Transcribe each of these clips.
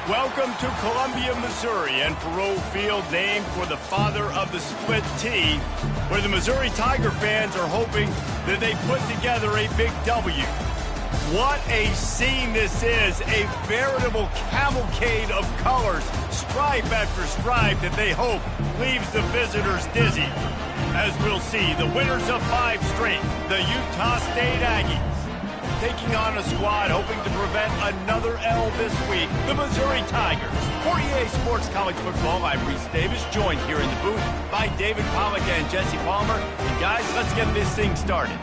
Welcome to Columbia, Missouri, and Faurot Field, named for the father of the split T, where the Missouri Tiger fans are hoping that they put together a big W. What a scene this is, a veritable cavalcade of colors, stripe after stripe that they hope leaves the visitors dizzy. As we'll see, the winners of 5 straight, the Utah State Aggies, taking on a squad hoping to prevent another L this week, the Missouri Tigers. For EA Sports College Football, I'm Reese Davis, joined here in the booth by David Pollack and Jesse Palmer. And guys, let's get this thing started.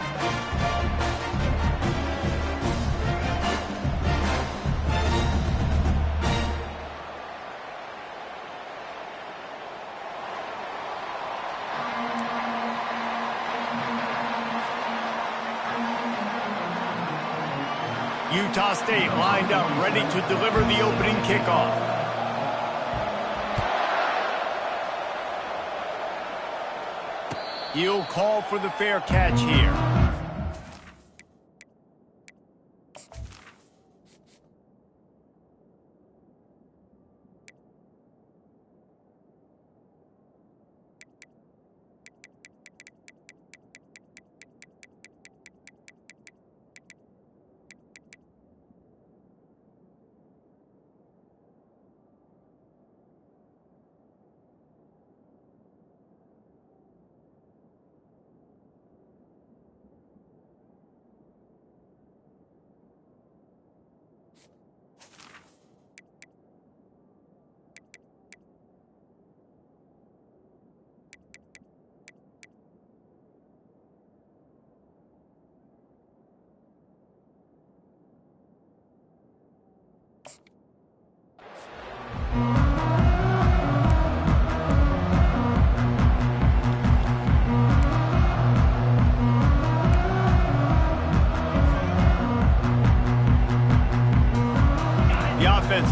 Utah State lined up, ready to deliver the opening kickoff. He'll call for the fair catch here.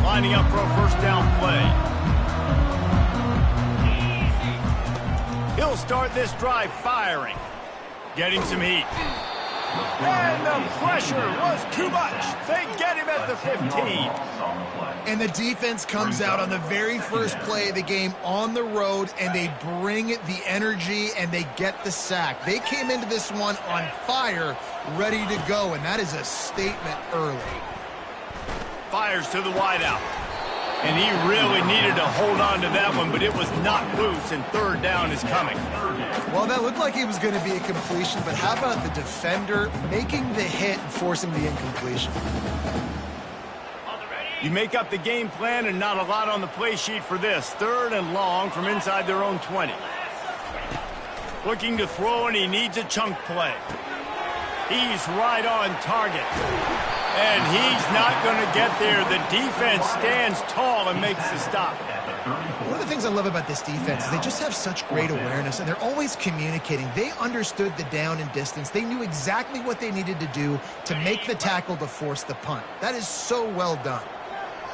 Lining up for a first down play. He'll start this drive firing. Getting some heat. And the pressure was too much. They get him at the 15. And the defense comes out on the very first play of the game on the road, and they bring the energy, and they get the sack. They came into this one on fire, ready to go, and that is a statement early. Fires to the wideout. And he really needed to hold on to that one, but it was knocked loose, and third down is coming. Well, that looked like it was going to be a completion, but how about the defender making the hit and forcing the incompletion? You make up the game plan, and not a lot on the play sheet for this. Third and long from inside their own 20. Looking to throw, and he needs a chunk play. He's right on target. And he's not going to get there. The defense stands tall and makes the stop. One of the things I love about this defense is they just have such great awareness, and they're always communicating. They understood the down and distance. They knew exactly what they needed to do to make the tackle to force the punt. That is so well done.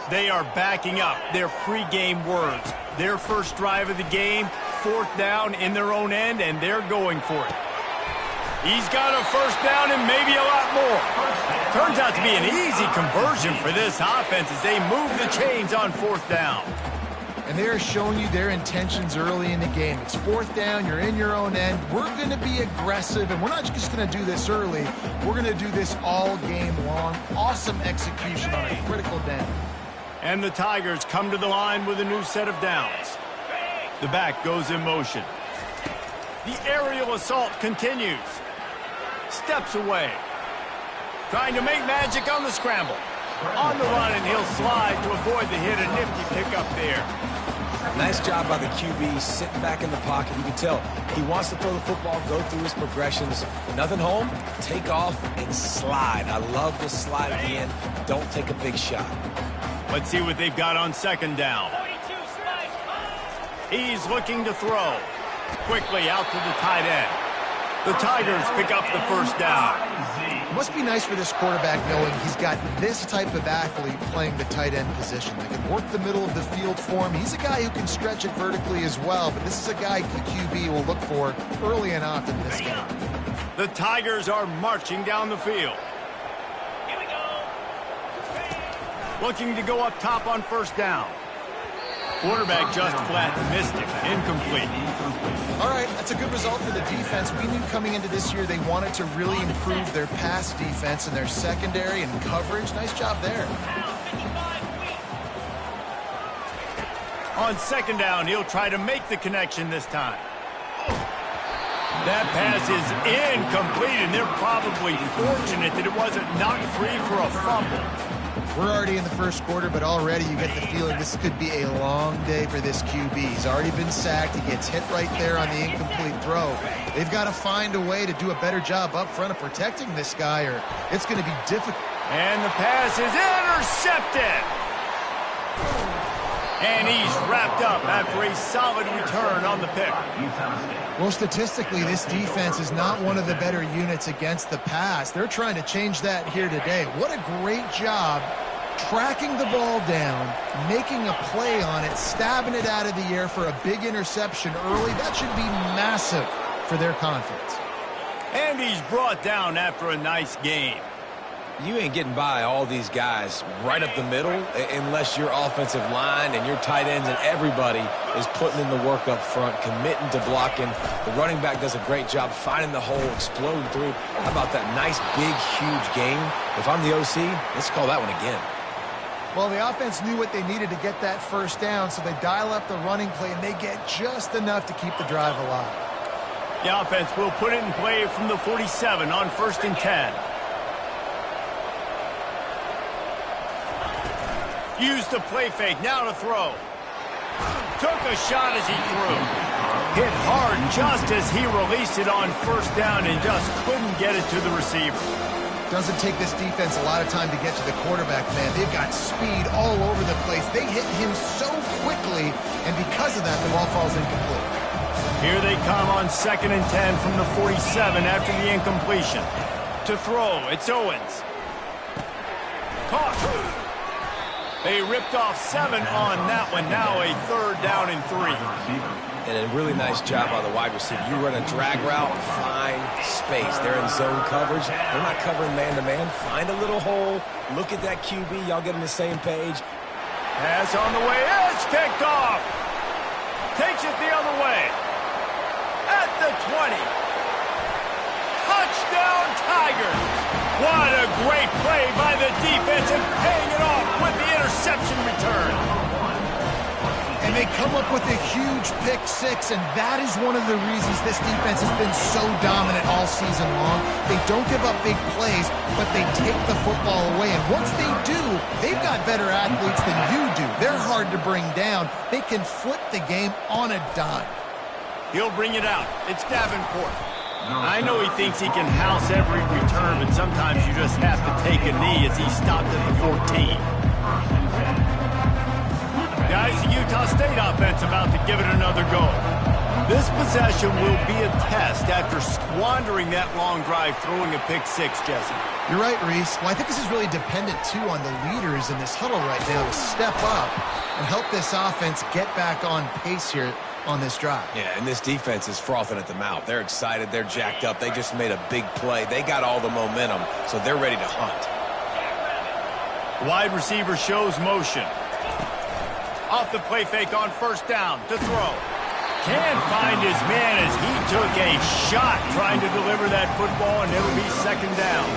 They are backing up their pregame words. Their first drive of the game, 4th down in their own end, and they're going for it. He's got a first down and maybe a lot more. Turns out to be an easy conversion for this offense as they move the chains on 4th down. And they are showing you their intentions early in the game. It's 4th down, you're in your own end. We're going to be aggressive, and we're not just going to do this early. We're going to do this all game long. Awesome execution on a critical down. And the Tigers come to the line with a new set of downs. The back goes in motion. The aerial assault continues. Steps away. Trying to make magic on the scramble. On the run, and he'll slide to avoid the hit. A nifty pickup there. Nice job by the QB, sitting back in the pocket. You can tell he wants to throw the football, go through his progressions. Nothing home, take off, and slide. I love the slide at the end. Don't take a big shot. Let's see what they've got on 2nd down. He's looking to throw. Quickly out to the tight end. The Tigers pick up the first down. It must be nice for this quarterback knowing he's got this type of athlete playing the tight end position. They can work the middle of the field for him. He's a guy who can stretch it vertically as well, but this is a guy the QB will look for early and often in this game. The Tigers are marching down the field. looking to go up top on first down. Quarterback just flat missed it. Incomplete. All right, that's a good result for the defense. We knew coming into this year they wanted to really improve their pass defense and their secondary and coverage. Nice job there. On second down, he'll try to make the connection this time. That pass is incomplete, and they're probably fortunate that it wasn't knocked free for a fumble. We're already in the first quarter, but already you get the feeling this could be a long day for this QB. He's already been sacked. He gets hit right there on the incomplete throw. They've got to find a way to do a better job up front of protecting this guy, or it's going to be difficult. And the pass is intercepted. And he's wrapped up after a solid return on the pick. Well, statistically, this defense is not one of the better units against the pass. They're trying to change that here today. What a great job tracking the ball down, making a play on it, stabbing it out of the air for a big interception early. That should be massive for their confidence. And he's brought down after a nice game. You ain't getting by all these guys right up the middle unless your offensive line and your tight ends and everybody is putting in the work up front, committing to blocking. The running back does a great job finding the hole, exploding through. How about that nice, big, huge game? If I'm the OC, let's call that one again. Well, the offense knew what they needed to get that first down, so they dial up the running play, and they get just enough to keep the drive alive. The offense will put it in play from the 47 on 1st and 10. Used the play fake, now to throw. Took a shot as he threw. Hit hard just as he released it on first down and just couldn't get it to the receiver. Doesn't take this defense a lot of time to get to the quarterback, man. They've got speed all over the place. They hit him so quickly, and because of that, the ball falls incomplete. Here they come on 2nd and 10 from the 47 after the incompletion. To throw, it's Owens. Caught. They ripped off 7 on that one. Now a 3rd down and 3. And a really nice job by the wide receiver. You run a drag route, find space. They're in zone coverage. They're not covering man-to-man. Find a little hole. Look at that QB. Y'all get on the same page. Pass on the way. It's picked off. Takes it the other way. At the 20. Touchdown, Tigers. What a great play by the defense and paying it off with the interception return. And they come up with a huge pick six, and that is one of the reasons this defense has been so dominant all season long. They don't give up big plays, but they take the football away. And once they do, they've got better athletes than you do. They're hard to bring down. They can flip the game on a dime. He'll bring it out. It's Davenport. I know he thinks he can house every return, but sometimes you just have to take a knee as he stopped at the 14. Guys, the Utah State offense about to give it another go. This possession will be a test after squandering that long drive throwing a pick six, Jesse. You're right, Reese. Well, I think this is really dependent, too, on the leaders in this huddle right now to step up and help this offense get back on pace here on this drive. Yeah, and this defense is frothing at the mouth. They're excited. They're jacked up. They just made a big play. They got all the momentum, so they're ready to hunt. Wide receiver shows motion. Off the play fake on first down to throw. Can't find his man as he took a shot trying to deliver that football, and it'll be 2nd down.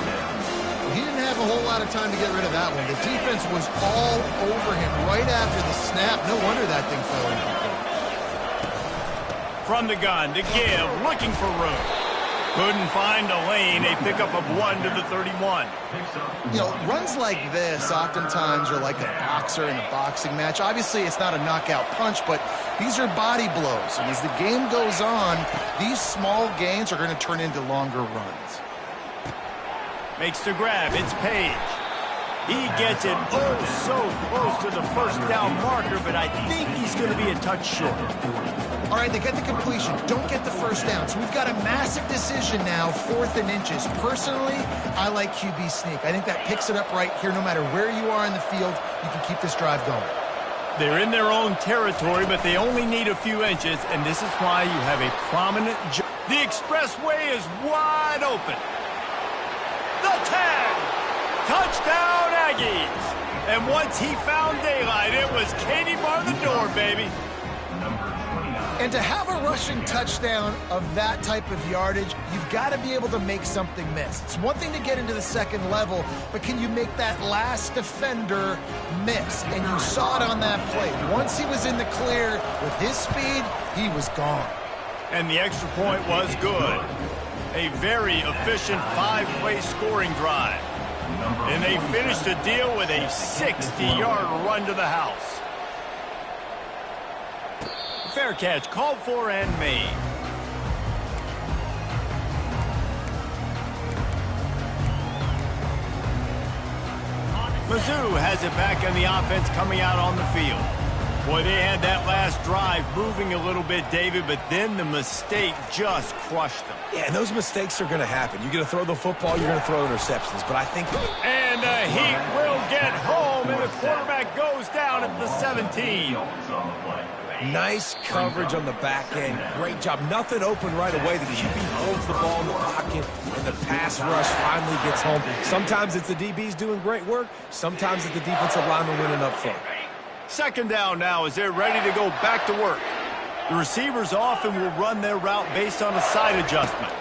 He didn't have a whole lot of time to get rid of that one. The defense was all over him right after the snap. No wonder that thing fell in. From the gun to give, looking for room. Couldn't find a lane, a pickup of 1 to the 31. You know, runs like this oftentimes are like a boxer in a boxing match. Obviously, it's not a knockout punch, but these are body blows. And as the game goes on, these small gains are going to turn into longer runs. Makes the grab, it's Page. He gets it oh so close to the first down marker, but I think he's going to be a touch short. All right, they get the completion, don't get the first down. So we've got a massive decision now, 4th and inches. Personally, I like QB sneak. I think that picks it up right here. No matter where you are in the field, you can keep this drive going. They're in their own territory, but they only need a few inches, and this is why you have a prominent... The expressway is wide open. The tag! Touchdown, Aggies! And once he found daylight, it was Katie bar the door, baby. And to have a rushing touchdown of that type of yardage, you've got to be able to make something miss. It's one thing to get into the second level, but can you make that last defender miss? And you saw it on that play. Once he was in the clear with his speed, he was gone. And the extra point was good. A very efficient 5-play scoring drive. And they finished the deal with a 60-yard run to the house. Fair catch called for and made. Mizzou has it back on the offense coming out on the field. Boy, they had that last drive moving a little bit, David, but then the mistake just crushed them. Yeah, and those mistakes are going to happen. You're going to throw the football, you're going to throw interceptions, but I think... And the Heat will get home, and the quarterback goes down at the 17. Nice coverage on the back end. Great job. Nothing open right away. The QB holds the ball in the pocket, and the pass rush finally gets home. Sometimes it's the DBs doing great work. Sometimes it's the defensive lineman winning up front. Second down now as they're ready to go back to work. The receivers often will run their route based on a side adjustment.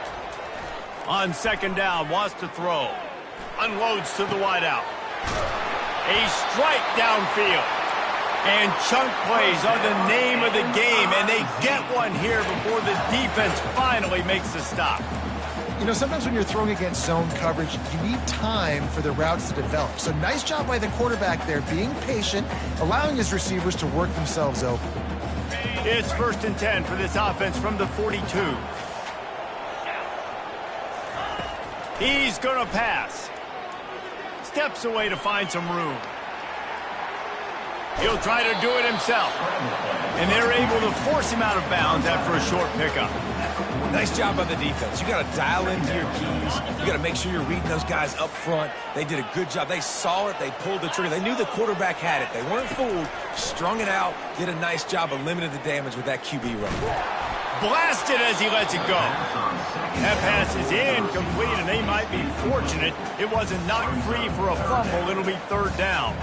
On second down, wants to throw. Unloads to the wideout. A strike downfield. And chunk plays are the name of the game, and they get one here before the defense finally makes the stop. You know, sometimes when you're throwing against zone coverage, you need time for the routes to develop. So nice job by the quarterback there, being patient, allowing his receivers to work themselves open. It's 1st and 10 for this offense from the 42. He's going to pass. Steps away to find some room. He'll try to do it himself. And they're able to force him out of bounds after a short pickup. Nice job by the defense. You got to dial into your keys. You got to make sure you're reading those guys up front. They did a good job. They saw it. They pulled the trigger. They knew the quarterback had it. They weren't fooled. Strung it out. Did a nice job of limiting the damage with that QB run. Blasted as he lets it go. That pass is incomplete, and they might be fortunate it wasn't knocked free for a fumble. It'll be 3rd down.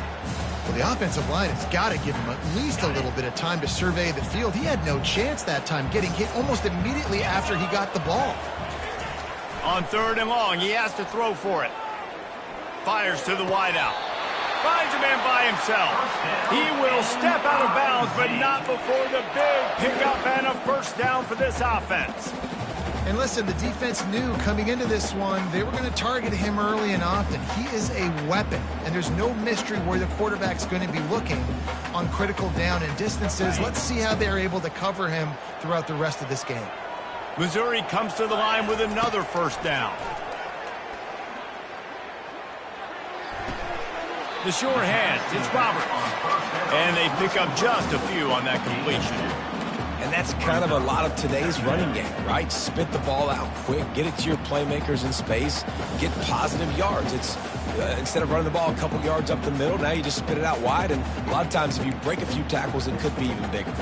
Well, the offensive line has got to give him at least a little bit of time to survey the field. He had no chance that time, getting hit almost immediately after he got the ball. On 3rd and long, he has to throw for it. Fires to the wideout. Finds a man by himself. He will step out of bounds, but not before the big pickup and a 1st down for this offense. And listen, the defense knew coming into this one, they were going to target him early and often. He is a weapon, and there's no mystery where the quarterback's going to be looking on critical down and distances. Let's see how they're able to cover him throughout the rest of this game. Missouri comes to the line with another 1st down. The sure hands, it's Roberts. And they pick up just a few on that completion. And that's kind of a lot of today's running game, right? Spit the ball out quick, get it to your playmakers in space, get positive yards. It's instead of running the ball a couple yards up the middle, now you just spit it out wide, and a lot of times if you break a few tackles, it could be even bigger.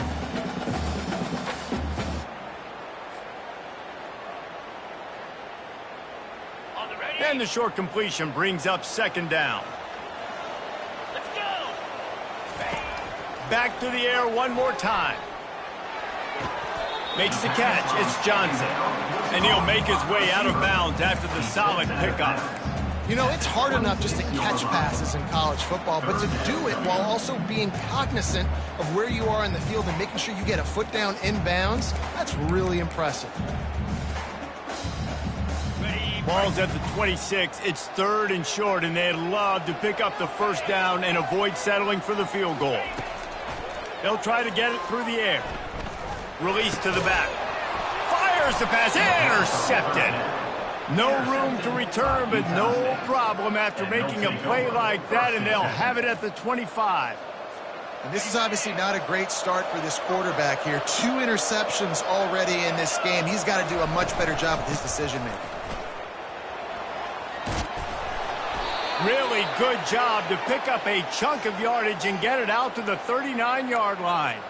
And the short completion brings up 2nd down. Let's go! Back to the air one more time. Makes the catch. It's Johnson. And he'll make his way out of bounds after the solid pickup. You know, it's hard enough just to catch passes in college football, but to do it while also being cognizant of where you are in the field and making sure you get a foot down in bounds, that's really impressive. Ball's at the 26. It's 3rd and short, and they'd love to pick up the 1st down and avoid settling for the field goal. They'll try to get it through the air. Release to the back. Fires the pass. Intercepted. No room to return, but no problem after making a play like that, and they'll have it at the 25. And this is obviously not a great start for this quarterback here. 2 interceptions already in this game. He's got to do a much better job with his decision-making. Really good job to pick up a chunk of yardage and get it out to the 39-yard line.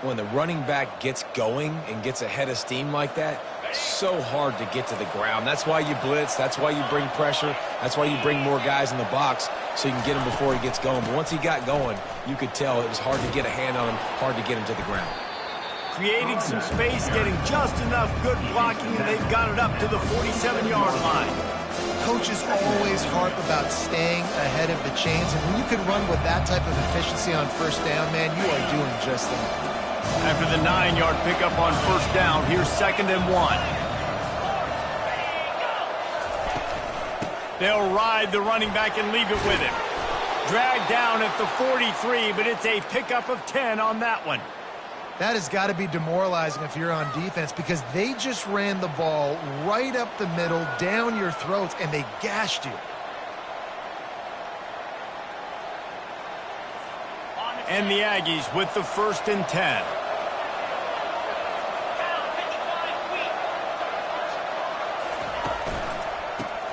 When the running back gets going and gets ahead of steam like that, So hard to get to the ground. That's why you blitz. That's why you bring pressure. That's why you bring more guys in the box so you can get him before he gets going. But once he got going, you could tell it was hard to get a hand on him, hard to get him to the ground. Creating some space, getting just enough good blocking, and they've got it up to the 47-yard line. Coaches always harp about staying ahead of the chains, and when you can run with that type of efficiency on first down, man, you are doing just that. After the 9-yard pickup on first down, here's 2nd and 1. They'll ride the running back and leave it with him. Dragged down at the 43, but it's a pickup of 10 on that one. That has got to be demoralizing if you're on defense, because they just ran the ball right up the middle, down your throats, and they gashed you. And the Aggies with the 1st and 10.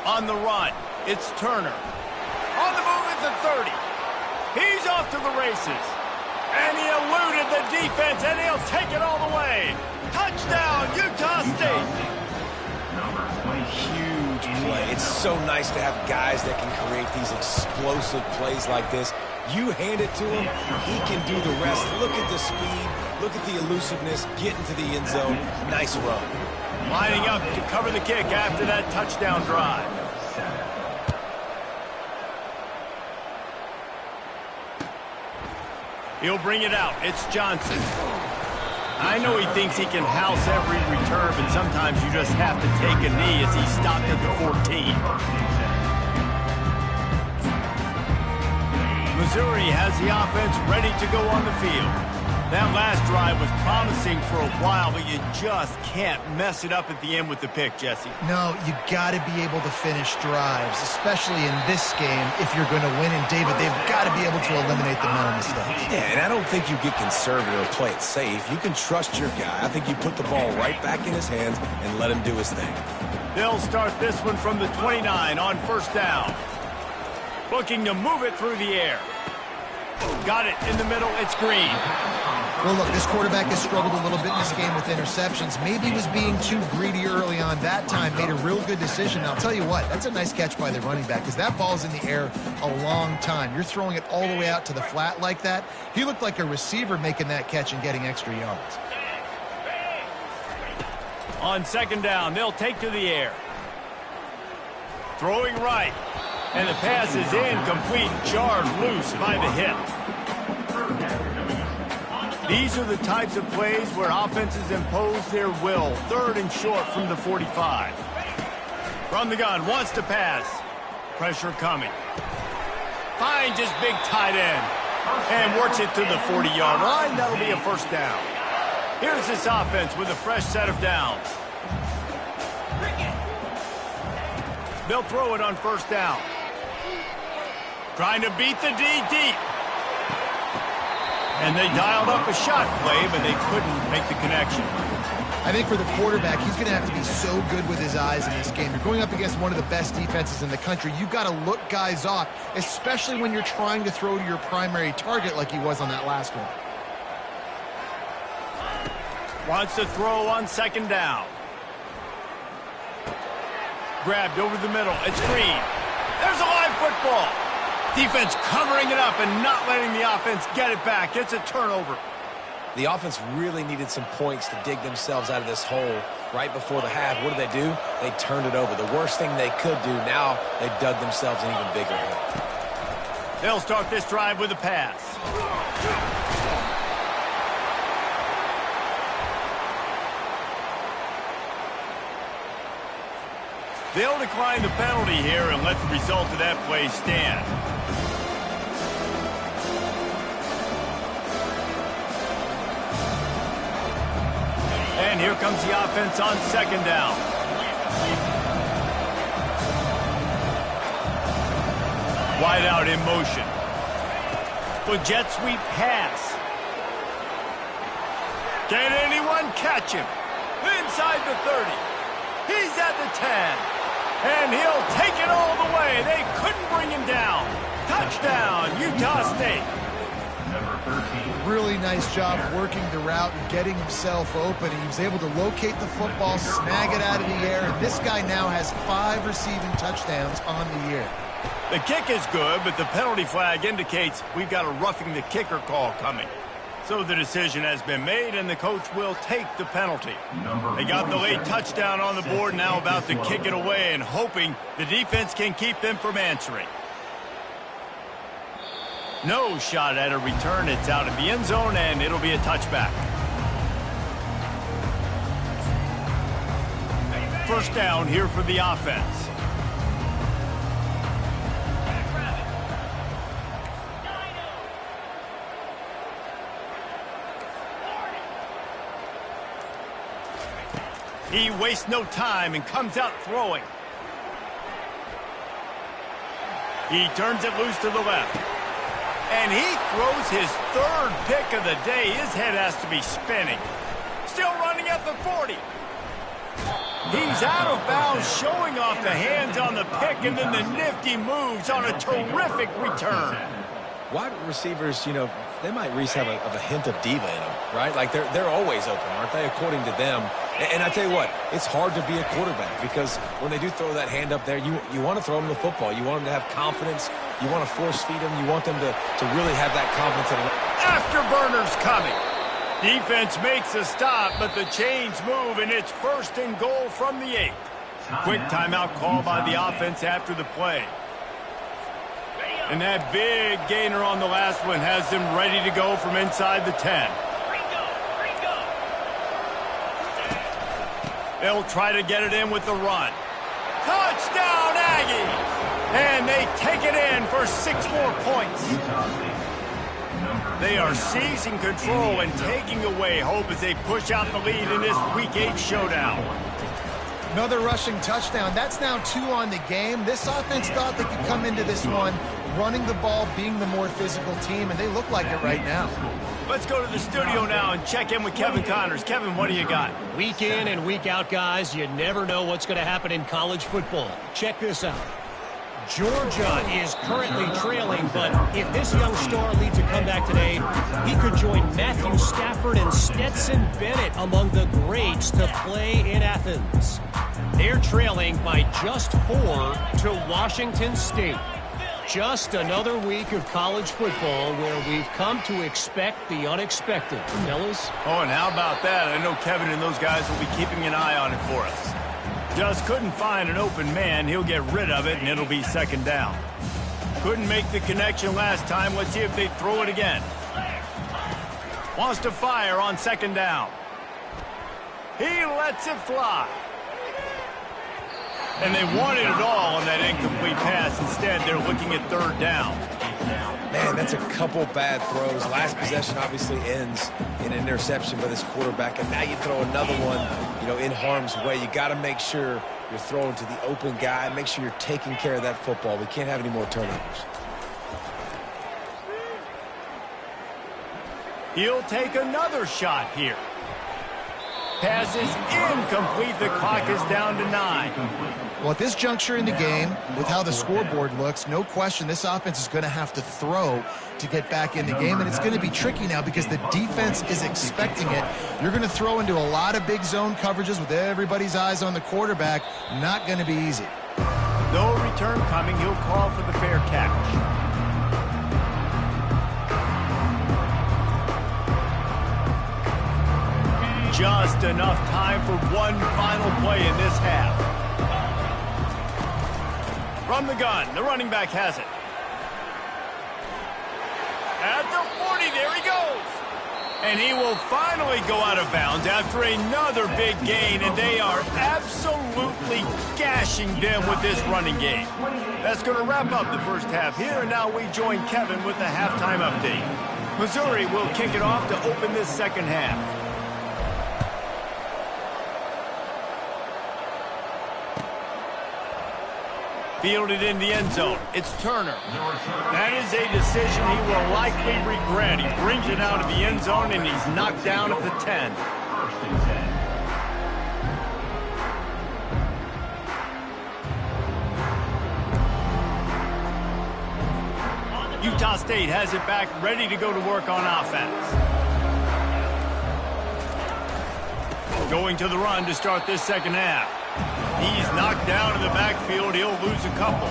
On the run, it's Turner. On the move at the 30. He's off to the races. And he eluded the defense, and he'll take it all the way. Touchdown, Utah State. Huge play. It's so nice to have guys that can create these explosive plays like this. You hand it to him, he can do the rest. Look at the speed. Look at the elusiveness. Get into the end zone. Nice run. Lining up to cover the kick after that touchdown drive. He'll bring it out. It's Johnson. I know he thinks he can house every return, but sometimes you just have to take a knee as he stopped at the 14. Missouri has the offense ready to go on the field. That last drive was promising for a while, but you just can't mess it up at the end with the pick, Jesse. No, you got to be able to finish drives, especially in this game if you're going to win. And, David, they've got to be able to eliminate the mental mistakes. Yeah, and I don't think you get conservative or play it safe. You can trust your guy. I think you put the ball right back in his hands and let him do his thing. They'll start this one from the 29 on first down. Looking to move it through the air. Got it in the middle. It's Green. Well, look, this quarterback has struggled a little bit in this game with interceptions. Maybe he was being too greedy early on that time, made a real good decision. Now, I'll tell you what, that's a nice catch by the running back, because that ball's in the air a long time. You're throwing it all the way out to the flat like that. He looked like a receiver making that catch and getting extra yards. On second down, they'll take to the air. Throwing right. And the pass is incomplete, jarred loose by the hip. These are the types of plays where offenses impose their will. 3rd and short from the 45. From the gun, wants to pass. Pressure coming. Finds his big tight end. And works it to the 40-yard line. That'll be a first down. Here's this offense with a fresh set of downs. They'll throw it on first down. Trying to beat the D deep. And they dialed up a shot play, but they couldn't make the connection. I think for the quarterback, he's going to have to be so good with his eyes in this game. You're going up against one of the best defenses in the country. You've got to look guys off, especially when you're trying to throw to your primary target like he was on that last one. Wants to throw on second down. Grabbed over the middle. It's Green. There's a live football. Defense covering it up and not letting the offense get it back. It's a turnover. The offense really needed some points to dig themselves out of this hole right before the half. What did they do? They turned it over. The worst thing they could do. Now they dug themselves an even bigger hole. They'll start this drive with a pass. They'll decline the penalty here and let the result of that play stand. And here comes the offense on second down. Wide out in motion. With jet sweep pass. Can anyone catch him? Inside the 30. He's at the 10. And he'll take it all the way. They couldn't bring him down. Touchdown, Utah State. Really nice job working the route and getting himself open. He was able to locate the football, snag it out of the air, and this guy now has 5 receiving touchdowns on the year. The kick is good, but the penalty flag indicates we've got a roughing the kicker call coming. So the decision has been made, and the coach will take the penalty. They got the late touchdown on the board, now about to kick it away and hoping the defense can keep them from answering. No shot at a return. It's out of the end zone, and it'll be a touchback. First down here for the offense. He wastes no time and comes out throwing. He turns it loose to the left. And he throws his 3rd pick of the day. His head has to be spinning. Still running at the 40. He's out of bounds, showing off the hands on the pick, and then the nifty moves on a terrific return. Wide receivers, you know, they might at least have a hint of diva in them, right? Like they're always open, aren't they, according to them? And I tell you what, it's hard to be a quarterback because when they do throw that hand up there, you want to throw them the football. You want them to have confidence. You want to force feed them. You want them to really have that confidence. Afterburners coming. Defense makes a stop, but the chains move, and it's 1st and goal from the 8. Quick timeout call by the offense after the play. And that big gainer on the last one has them ready to go from inside the 10. They'll try to get it in with the run. Touchdown, Aggies! And they take it in for 6 more points. They are seizing control and taking away hope as they push out the lead in this Week 8 showdown. Another rushing touchdown. That's now 2 on the game. This offense thought they could come into this one running the ball, being the more physical team, and they look like it right now. Let's go to the studio now and check in with Kevin Connors. Kevin, what do you got? Week in and week out, guys, you never know what's going to happen in college football. Check this out. Georgia is currently trailing, but if this young star leads a comeback today, he could join Matthew Stafford and Stetson Bennett among the greats to play in Athens. They're trailing by just 4 to Washington State. Just another week of college football where we've come to expect the unexpected. Fellas? Oh, and how about that? I know Kevin and those guys will be keeping an eye on it for us. Just couldn't find an open man. He'll get rid of it, and it'll be 2nd down. Couldn't make the connection last time. Let's see if they throw it again. Wants to fire on 2nd down. He lets it fly. And they wanted it all on that incomplete pass. Instead, they're looking at 3rd down. Man, that's a couple bad throws. Last possession obviously ends in an interception by this quarterback, and now you throw another one, you know, in harm's way. You got to make sure you're throwing to the open guy. Make sure you're taking care of that football. We can't have any more turnovers. He'll take another shot here. Pass is incomplete. The clock is down to 9. Well, at this juncture in the game, with how the scoreboard looks, no question this offense is going to have to throw to get back in the game, and it's going to be tricky now because the defense is expecting it. You're going to throw into a lot of big zone coverages with everybody's eyes on the quarterback. Not going to be easy. No return coming. He'll call for the fair catch. Just enough time for one final play in this half. From the gun, the running back has it. At the 40, there he goes. And he will finally go out of bounds after another big gain, and they are absolutely gashing them with this running game. That's going to wrap up the first half here, and now we join Kevin with the halftime update. Missouri will kick it off to open this 2nd half. Fielded in the end zone. It's Turner. That is a decision he will likely regret. He brings it out of the end zone, and he's knocked down at the 10. Utah Utah State has it back, ready to go to work on offense. Going to the run to start this second half. He's knocked down in the backfield. He'll lose a couple.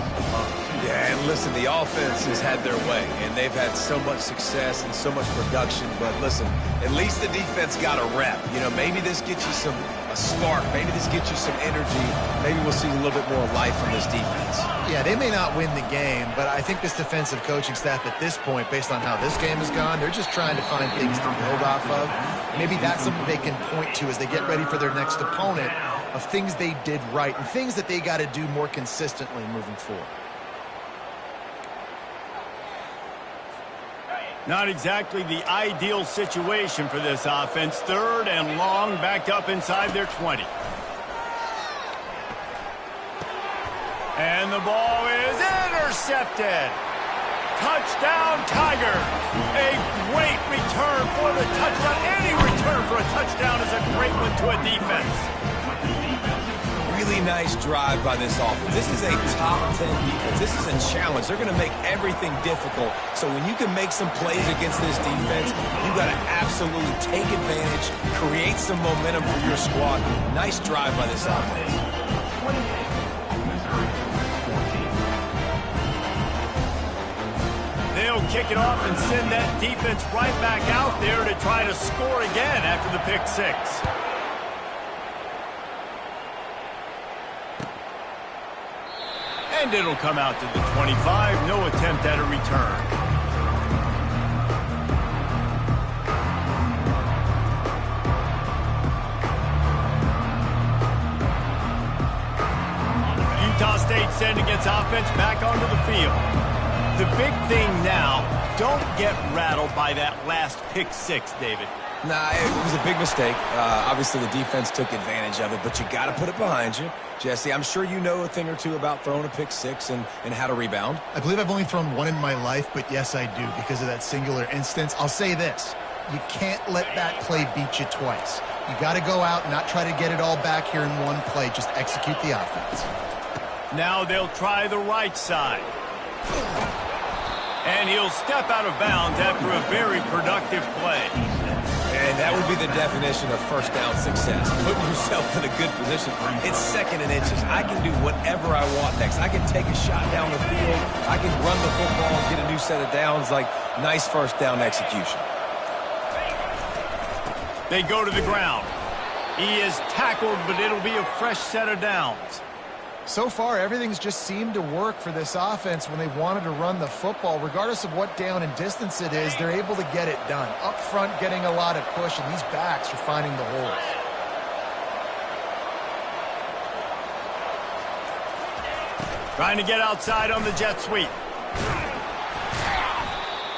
Yeah, and listen, the offense has had their way, and they've had so much success and so much production. But listen, at least the defense got a rep. You know, maybe this gets you a spark. Maybe this gets you some energy. Maybe we'll see a little bit more life from this defense. Yeah, they may not win the game, but I think this defensive coaching staff at this point, based on how this game has gone, they're just trying to find things to build off of. Maybe that's something they can point to as they get ready for their next opponent, of things they did right and things that they got to do more consistently moving forward. Not exactly the ideal situation for this offense. Third and long, backed up inside their 20. And the ball is intercepted. Touchdown, Tigers. A great return for the touchdown. Any return for a touchdown is a great one to a defense. Really nice drive by this offense. This is a top 10 defense. This is a challenge. They're going to make everything difficult. So when you can make some plays against this defense, you got to absolutely take advantage, create some momentum for your squad. Nice drive by this offense. They'll kick it off and send that defense right back out there to try to score again after the pick six. And it'll come out to the 25. No attempt at a return. Utah State sending its offense back onto the field. The big thing now, don't get rattled by that last pick six, David. Nah, it was a big mistake. Obviously, the defense took advantage of it, but you got to put it behind you. Jesse, I'm sure you know a thing or two about throwing a pick six and how to rebound. I believe I've only thrown one in my life, but yes, I do because of that singular instance. I'll say this. You can't let that play beat you twice. You got to go out and not try to get it all back here in one play. Just execute the offense. Now they'll try the right side. And he'll step out of bounds after a very productive play. And that would be the definition of first down success. Putting yourself in a good position. It's second and inches. I can do whatever I want next. I can take a shot down the field. I can run the football and get a new set of downs. Like, nice first down execution. They go to the ground. He is tackled, but it'll be a fresh set of downs. So far, everything's just seemed to work for this offense when they've wanted to run the football. Regardless of what down and distance it is, they're able to get it done. Up front, getting a lot of push, and these backs are finding the holes. Trying to get outside on the jet sweep.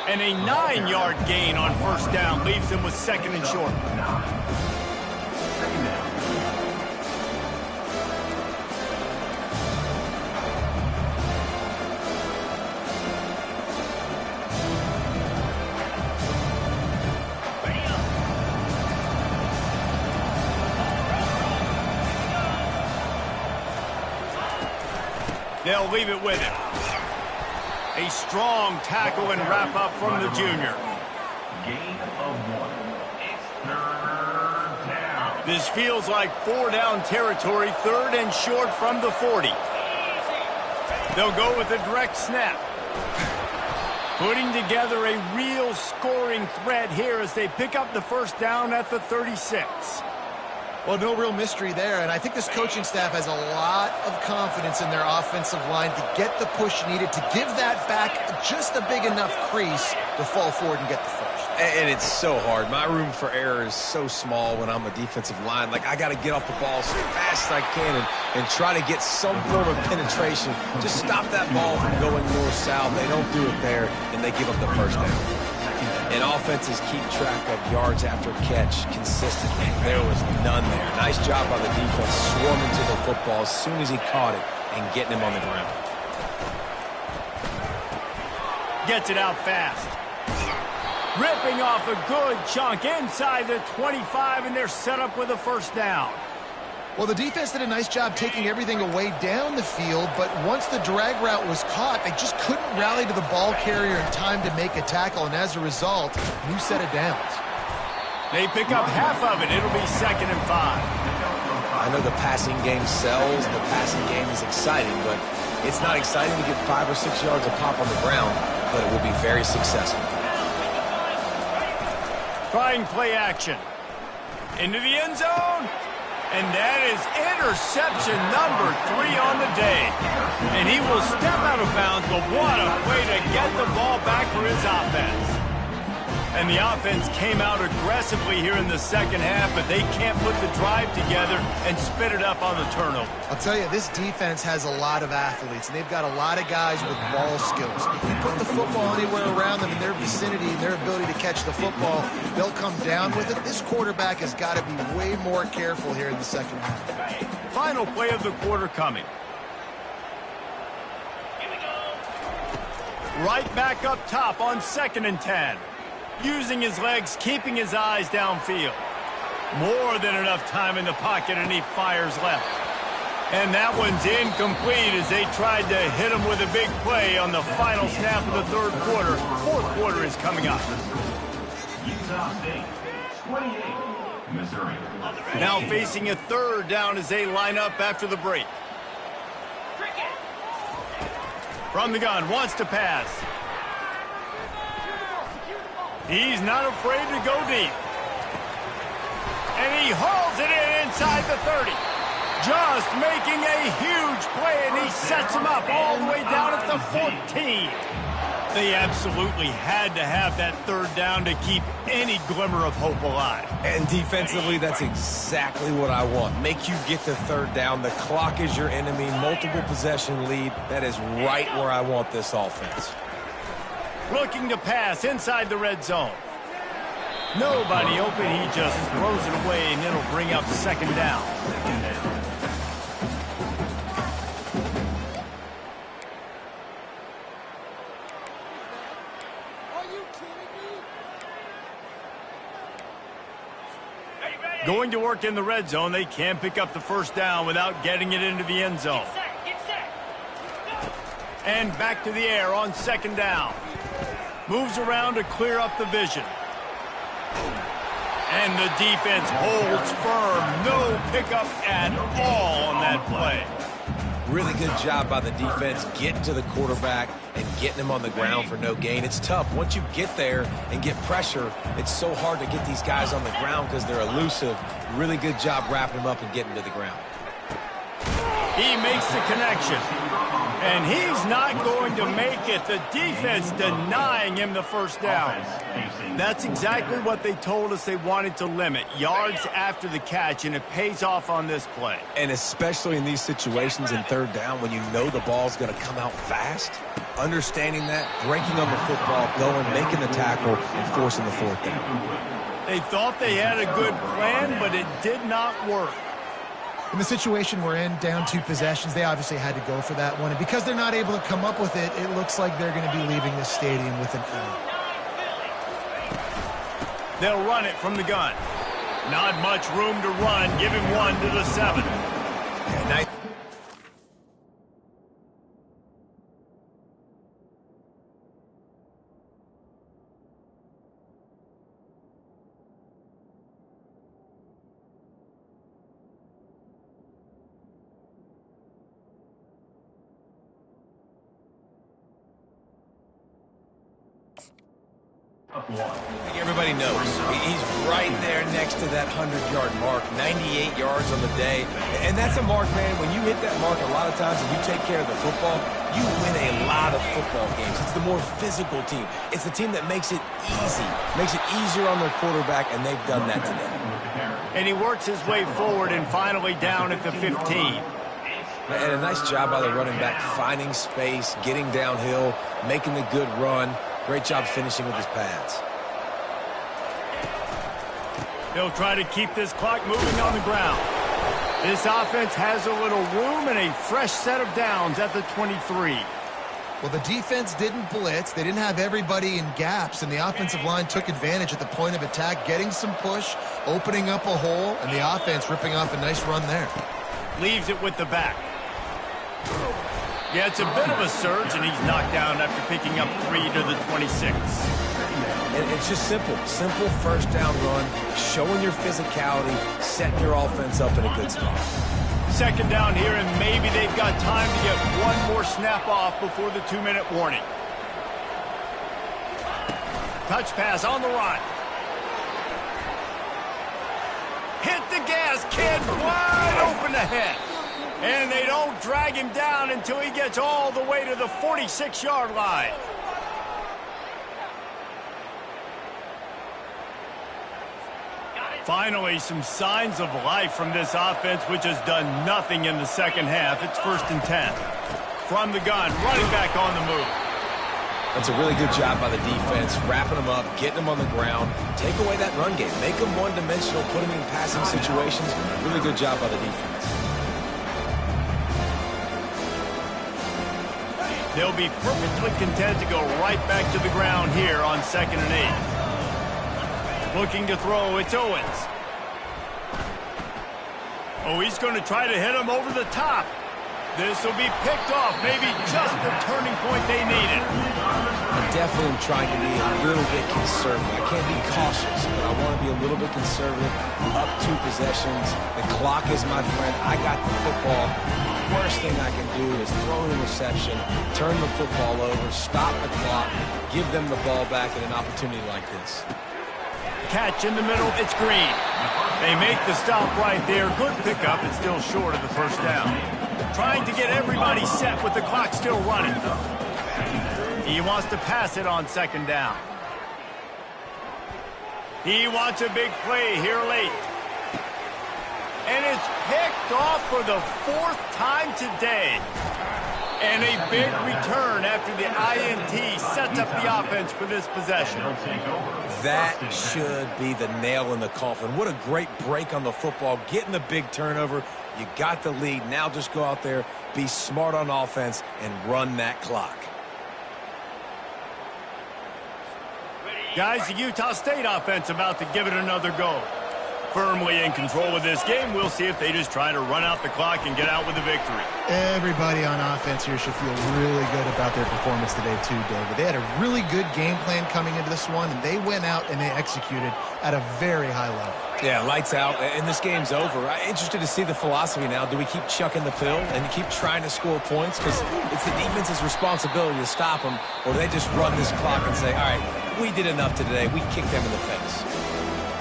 And a 9-yard gain on first down leaves him with second and short. They'll leave it with him. A strong tackle and wrap up from the junior. Gain of 1. It's third down. This feels like 4-down territory, third and short from the 40. They'll go with a direct snap. Putting together a real scoring threat here as they pick up the first down at the 36. Well, no real mystery there, and I think this coaching staff has a lot of confidence in their offensive line to get the push needed to give that back just a big enough crease to fall forward and get the first. And it's so hard. My room for error is so small when I'm a defensive line. Like, I got to get off the ball as fast as I can and try to get some form of penetration. Just stop that ball from going north-south. They don't do it there, and they give up the first down. And offenses keep track of yards after catch consistently. There was none there. Nice job by the defense swarming to the football as soon as he caught it and getting him on the ground. Gets it out fast. Ripping off a good chunk inside the 25, and they're set up with a first down. Well, the defense did a nice job taking everything away down the field, but once the drag route was caught, they just couldn't rally to the ball carrier in time to make a tackle, and as a result, new set of downs. They pick up half of it. It'll be 2nd and 5. I know the passing game sells, the passing game is exciting, but it's not exciting to get 5 or 6 yards of pop on the ground, but it will be very successful. Trying play action. Into the end zone. And that is interception number 3 on the day. And he will step out of bounds, but what a way to get the ball back for his offense. And the offense came out aggressively here in the second half, but they can't put the drive together and spit it up on the turnover. I'll tell you, this defense has a lot of athletes, and they've got a lot of guys with ball skills. If you put the football anywhere around them in their vicinity and their ability to catch the football, they'll come down with it. This quarterback has got to be way more careful here in the second half. Final play of the quarter coming. Right back up top on 2nd and 10. Using his legs, keeping his eyes downfield. More than enough time in the pocket, and he fires left. And that one's incomplete as they tried to hit him with a big play on the final snap of the third quarter. Fourth quarter is coming up. Utah State, 28, Missouri. Now facing a 3rd down as they line up after the break. From the gun, wants to pass. He's not afraid to go deep. And he hauls it in inside the 30. Just making a huge play, and he sets him up all the way down at the 14. They absolutely had to have that 3rd down to keep any glimmer of hope alive. And defensively, that's exactly what I want. Make you get the 3rd down. The clock is your enemy. Multiple possession lead. That is right where I want this offense. Looking to pass inside the red zone. Nobody open. He just throws it away, and it'll bring up 2nd down. Going to work in the red zone. They can't pick up the 1st down without getting it into the end zone. And back to the air on 2nd down. Moves around to clear up the vision. And the defense holds firm. No pickup at all on that play. Really good job by the defense getting to the quarterback and getting him on the ground for no gain. It's tough. Once you get there and get pressure, it's so hard to get these guys on the ground because they're elusive. Really good job wrapping him up and getting to the ground. He makes the connection. And he's not going to make it. The defense denying him the 1st down. That's exactly what they told us they wanted to limit. Yards after the catch, and it pays off on this play. And especially in these situations in 3rd down when you know the ball's going to come out fast, understanding that, breaking on the football, going, making the tackle, and forcing the 4th down. They thought they had a good plan, but it did not work. In the situation we're in, down 2 possessions, they obviously had to go for that one. And because they're not able to come up with it, it looks like they're going to be leaving this stadium with an L. They'll run it from the gun. Not much room to run. Give him 1 to the 7. And nice. I think everybody knows he's right there next to that 100-yard mark, 98 yards on the day. And that's a mark, man. When you hit that mark a lot of times and you take care of the football, you win a lot of football games. It's the more physical team. It's the team that makes it easy, makes it easier on their quarterback, and they've done that today. And he works his way forward and finally down at the 15. And a nice job by the running back, finding space, getting downhill, making the good run. Great job finishing with his pads. They'll try to keep this clock moving on the ground. This offense has a little room and a fresh set of downs at the 23. Well, the defense didn't blitz. They didn't have everybody in gaps, and the offensive line took advantage at the point of attack, getting some push, opening up a hole, and the offense ripping off a nice run there. Leaves it with the back. Yeah, it's a bit of a surge, and he's knocked down after picking up 3 to the 26. And it's just simple first down run, showing your physicality, setting your offense up in a good spot. Second down here, and maybe they've got time to get one more snap off before the 2-minute warning. Touch pass on the run. Hit the gas, kid, wide open ahead. And they don't drag him down until he gets all the way to the 46-yard line. Finally, some signs of life from this offense, which has done nothing in the second half. It's 1st and 10. From the gun, running back on the move. That's a really good job by the defense, wrapping them up, getting them on the ground. Take away that run game. Make them one-dimensional, put them in passing situations. Really good job by the defense. They'll be perfectly content to go right back to the ground here on 2nd and 8. Looking to throw, it's Owens. Oh, he's going to try to hit him over the top. This will be picked off, maybe just the turning point they needed. I definitely am trying to be a little bit conservative. I can't be cautious, but I want to be a little bit conservative. Up 2 possessions. The clock is my friend. I got the football. Worst thing I can do is throw an interception, turn the football over, stop the clock, give them the ball back at an opportunity like this. Catch in the middle, it's Green. They make the stop right there. Good pickup, it's still short of the first down. Trying to get everybody set with the clock still running. He wants to pass it on 2nd down. He wants a big play here late. And it's picked off for the 4th time today. And a big return after the INT sets up the offense for this possession. That should be the nail in the coffin. What a great break on the football. Getting the big turnover. You got the lead. Now just go out there, be smart on offense, and run that clock. Guys, the Utah State offense about to give it another go. Firmly in control of this game. We'll see if they just try to run out the clock and get out with a victory. Everybody on offense here should feel really good about their performance today too, David. They had a really good game plan coming into this one, and they went out and they executed at a very high level. Yeah, lights out, and this game's over. I'm interested to see the philosophy now. Do we keep chucking the pill and keep trying to score points? Because it's the defense's responsibility to stop them, or do they just run this clock and say, all right, we did enough today. We kicked them in the face.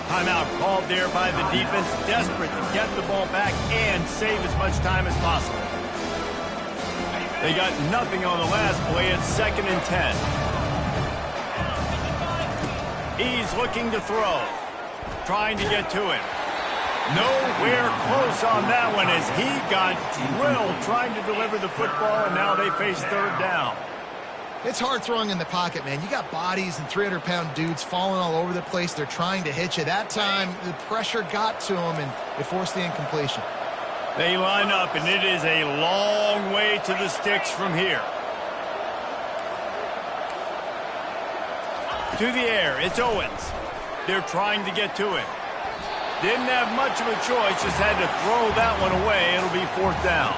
Timeout called there by the defense, desperate to get the ball back and save as much time as possible. They got nothing on the last play. It's 2nd and 10. He's looking to throw, trying to get to him. Nowhere close on that one as he got drilled trying to deliver the football, and now they face 3rd down. It's hard throwing in the pocket, man. You got bodies and 300-pound dudes falling all over the place. They're trying to hit you. That time, the pressure got to them, and it forced the incompletion. They line up, and it is a long way to the sticks from here. To the air, it's Owens. They're trying to get to him. Didn't have much of a choice, just had to throw that one away. It'll be 4th down.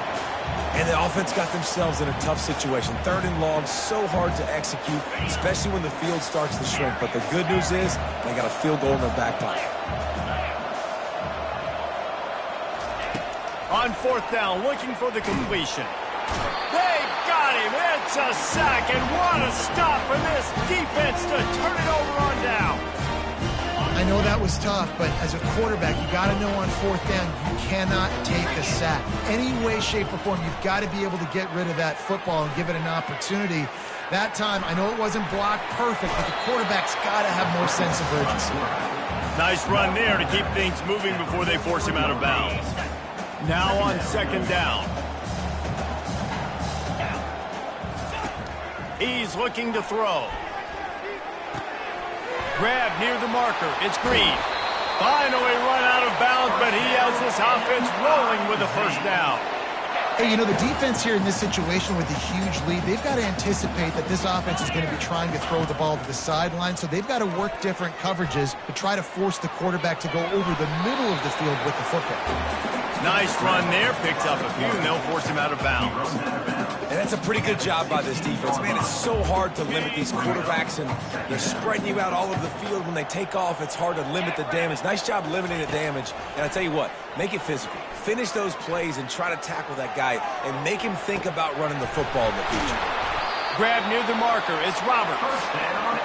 And the offense got themselves in a tough situation. 3rd and long, so hard to execute, especially when the field starts to shrink. But the good news is they got a field goal in their back pocket. On 4th down, looking for the completion. They got him. It's a sack, and what a stop for this defense to turn it over on down. I know that was tough, but as a quarterback, you got to know on 4th down, you cannot take a sack. Any way, shape, or form, you've got to be able to get rid of that football and give it an opportunity. That time, I know it wasn't blocked perfect, but the quarterback's got to have more sense of urgency. Nice run there to keep things moving before they force him out of bounds. Now on 2nd down. He's looking to throw. Grab near the marker. It's Green. Finally run out of bounds, but he has this offense rolling with a 1st down. Hey, you know, the defense here in this situation with a huge lead, they've got to anticipate that this offense is going to be trying to throw the ball to the sideline, so they've got to work different coverages to try to force the quarterback to go over the middle of the field with the football. Nice run there, picks up a few, and they'll force him out of bounds. And that's a pretty good job by this defense. Man, it's so hard to limit these quarterbacks, and they're spreading you out all over the field. When they take off, it's hard to limit the damage. Nice job limiting the damage. And I tell you what, make it physical. Finish those plays and try to tackle that guy and make him think about running the football in the future. Grab near the marker. It's Roberts.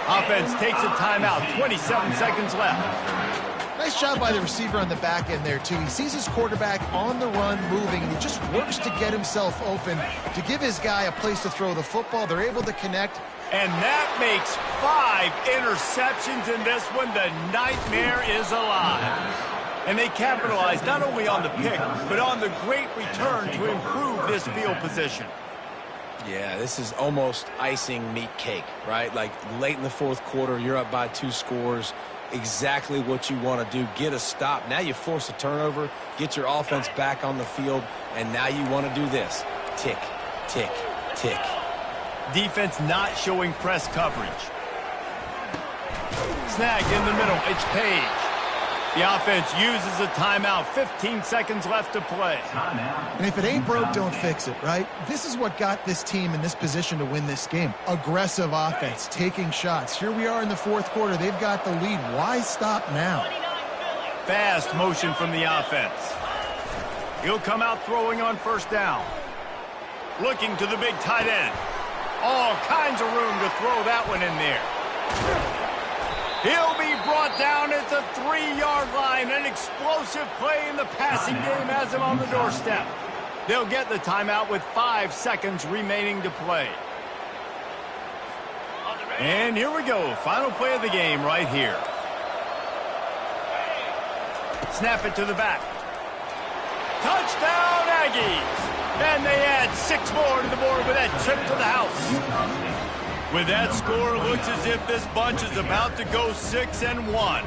Offense takes a timeout. 27 seconds left. Nice job by the receiver on the back end there, too. He sees his quarterback on the run moving, and he just works to get himself open to give his guy a place to throw the football. They're able to connect. And that makes 5 interceptions in this one. The nightmare is alive. And they capitalize not only on the pick, but on the great return to improve this field position. Yeah, this is almost icing meat cake, right? Like late in the fourth quarter, you're up by 2 scores. Exactly what you want to do. Get a stop. Now you force a turnover, get your offense back on the field, and now you want to do this. Tick, tick, tick. Defense not showing press coverage. Snagged in the middle. It's Page. The offense uses a timeout. 15 seconds left to play. And if it ain't broke, don't fix it, right? This is what got this team in this position to win this game. Aggressive offense, taking shots. Here we are in the fourth quarter. They've got the lead. Why stop now? Fast motion from the offense. He'll come out throwing on first down. Looking to the big tight end. All kinds of room to throw that one in there. He'll be brought down at the 3-yard line. An explosive play in the passing game has him on the doorstep. They'll get the timeout with 5 seconds remaining to play. And here we go. Final play of the game right here. Snap it to the back. Touchdown, Aggies! And they add 6 more to the board with that trip to the house. With that score, it looks as if this bunch is about to go 6-1.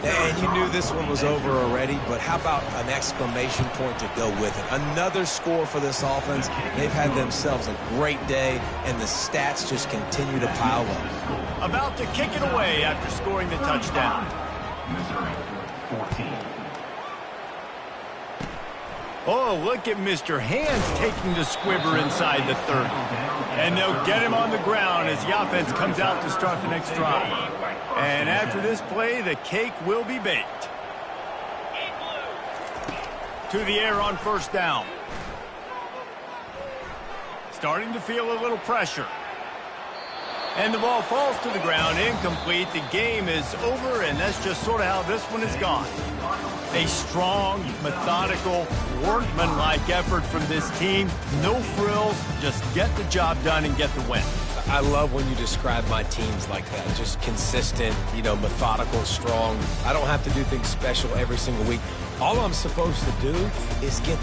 And you knew this one was over already, but how about an exclamation point to go with it? Another score for this offense. They've had themselves a great day, and the stats just continue to pile up. About to kick it away after scoring the touchdown. Missouri, 14. Oh, look at Mr. Hands taking the squibber inside the 30. And they'll get him on the ground as the offense comes out to start the next drive. And after this play, the cake will be baked. To the air on first down. Starting to feel a little pressure. And the ball falls to the ground, incomplete. The game is over, and that's just sort of how this one is gone. A strong, methodical, workmanlike effort from this team. No frills, just get the job done and get the win. I love when you describe my teams like that. Just consistent, methodical, strong. I don't have to do things special every single week. All I'm supposed to do is get